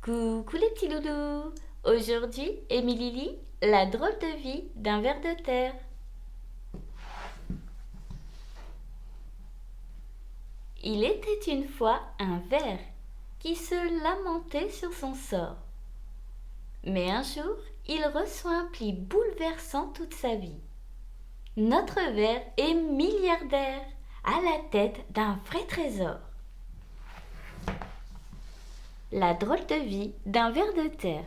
Coucou les petits loulous. Aujourd'hui, Émilie lit La drôle de vie d'un ver de terre. Il était une fois un ver qui se lamentait sur son sort. Mais un jour, il reçoit un pli bouleversant toute sa vie. Notre ver est milliardaire, à la tête d'un vrai trésor. La drôle de vie d'un ver de terre.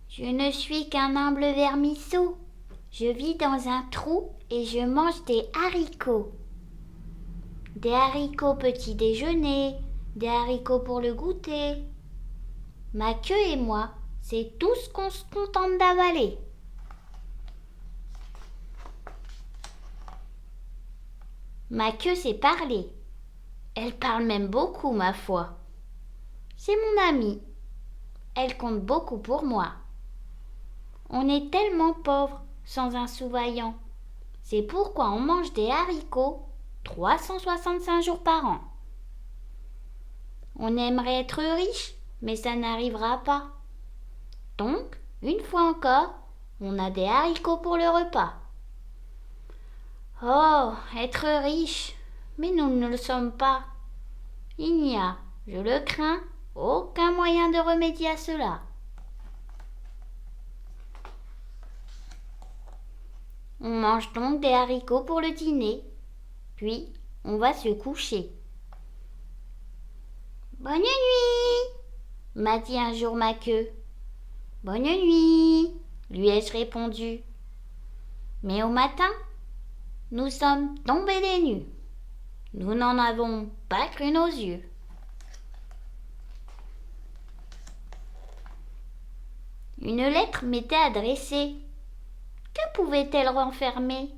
Je ne suis qu'un humble vermisseau. Je vis dans un trou et je mange des haricots. Des haricots petit déjeuner, des haricots pour le goûter. Ma queue et moi, c'est tout ce qu'on se contente d'avaler. Ma queue sait parler. Elle parle même beaucoup, ma foi. C'est mon amie. Elle compte beaucoup pour moi. On est tellement pauvre sans un sous-vaillant. C'est pourquoi on mange des haricots 365 jours par an. On aimerait être riche, mais ça n'arrivera pas. Donc, une fois encore, on a des haricots pour le repas. Oh, être riche, mais nous ne le sommes pas. Il n'y a, je le crains, aucun moyen de remédier à cela. On mange donc des haricots pour le dîner, puis on va se coucher. Bonne nuit, m'a dit un jour ma queue. Bonne nuit, lui ai-je répondu. Mais au matin, nous sommes tombés des nues. Nous n'en avons pas cru nos yeux. Une lettre m'était adressée. Que pouvait-elle renfermer?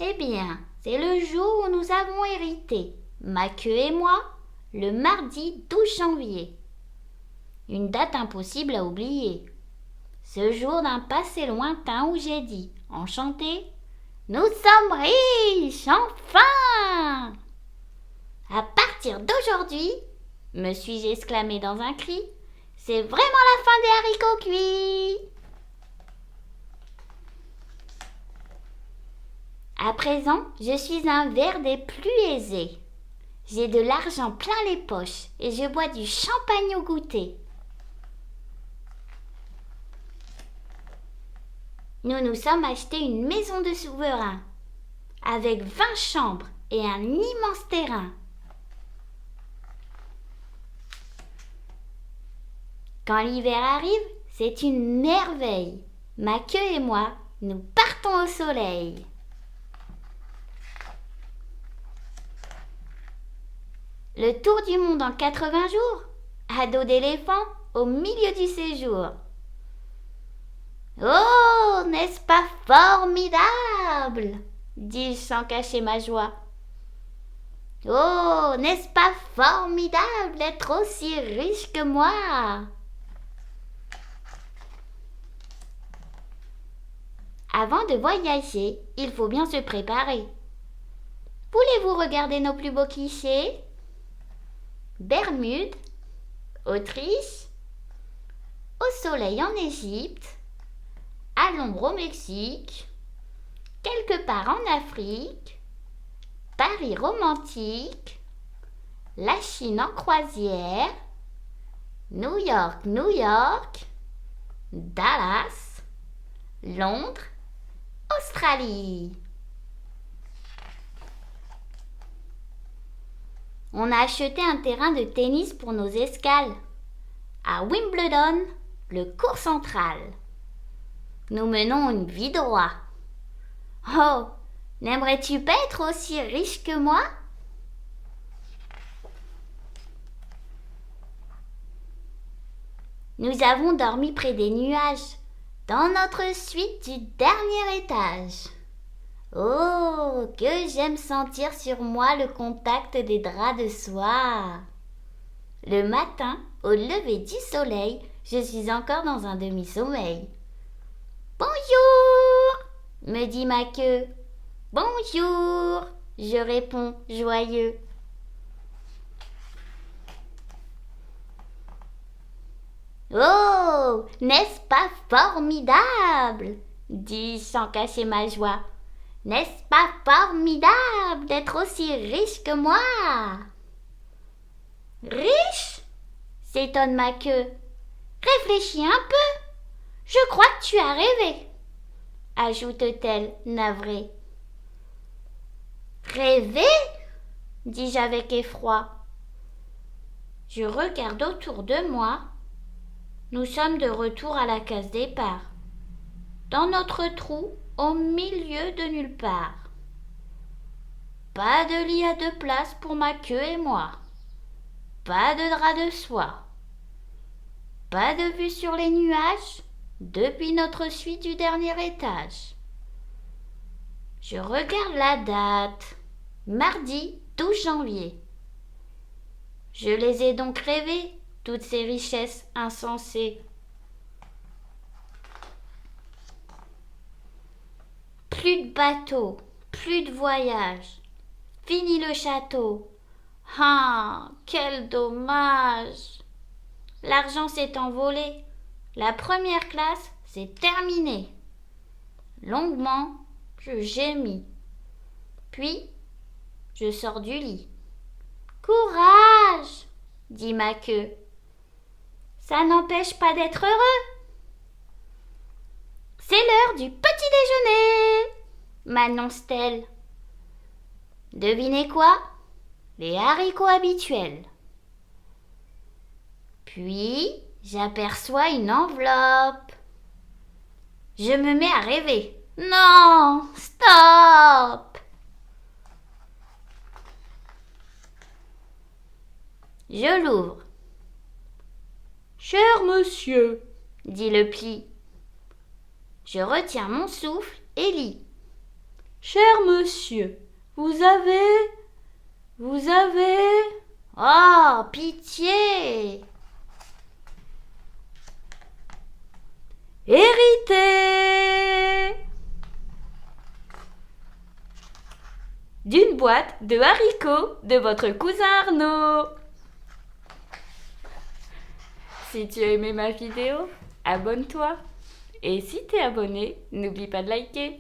Eh bien, c'est le jour où nous avons hérité, ma queue et moi, le mardi 12 janvier. Une date impossible à oublier. Ce jour d'un passé lointain où j'ai dit, enchantée, « Nous sommes riches, enfin !» À partir d'aujourd'hui, me suis-je exclamée dans un cri, c'est vraiment la fin des haricots cuits. À présent, je suis un ver des plus aisés. J'ai de l'argent plein les poches et je bois du champagne au goûter. Nous nous sommes achetés une maison de souverain avec 20 chambres et un immense terrain. Quand l'hiver arrive, c'est une merveille. Ma queue et moi, nous partons au soleil. Le tour du monde en 80 jours, à dos d'éléphant au milieu du séjour. Oh, n'est-ce pas formidable? Dis-je sans cacher ma joie. Oh, n'est-ce pas formidable d'être aussi riche que moi? Avant de voyager, il faut bien se préparer. Voulez-vous regarder nos plus beaux clichés? Bermudes, Autriche, au soleil en Égypte, à l'ombre au Mexique, quelque part en Afrique, Paris romantique, la Chine en croisière, New York, New York, Dallas, Londres, Australie. On a acheté un terrain de tennis pour nos escales. À Wimbledon, le court central. Nous menons une vie de roi. Oh, n'aimerais-tu pas être aussi riche que moi? Nous avons dormi près des nuages, dans notre suite du dernier étage. Oh, que j'aime sentir sur moi le contact des draps de soie. Le matin, au lever du soleil, Je suis encore dans un demi-sommeil. Bonjour, me dit ma queue. Bonjour, je réponds joyeux. Oh, n'est-ce pas formidable, dis-je sans cacher ma joie. N'est-ce pas formidable d'être aussi riche que moi? Riche? S'étonne ma queue. Réfléchis un peu. Je crois que tu as rêvé, ajoute-t-elle navrée. Rêvé? dis-je avec effroi. Je regarde autour de moi. Nous sommes de retour à la case départ, dans notre trou au milieu de nulle part. Pas de lit à 2 places pour ma queue et moi. Pas de drap de soie. Pas de vue sur les nuages depuis notre suite du dernier étage. Je regarde la date. Mardi 12 janvier. Je les ai donc rêvées, toutes ces richesses insensées. Plus de bateaux, plus de voyages. Fini le château. Ah, quel dommage! L'argent s'est envolé. La première classe, c'est terminé. Longuement, je gémis. Puis, je sors du lit. Courage, dit ma queue. Ça n'empêche pas d'être heureux. C'est l'heure du petit déjeuner, m'annonce-t-elle. Devinez quoi? Les haricots habituels. Puis, j'aperçois une enveloppe. Je me mets à rêver. Non, stop! Je l'ouvre. Cher monsieur, dit le pli. Je retiens mon souffle et lis. Cher monsieur, vous avez... Oh, pitié! Hérité d'une boîte de haricots de votre cousin Arnaud. Si tu as aimé ma vidéo, abonne-toi. Et si t'es abonné, n'oublie pas de liker.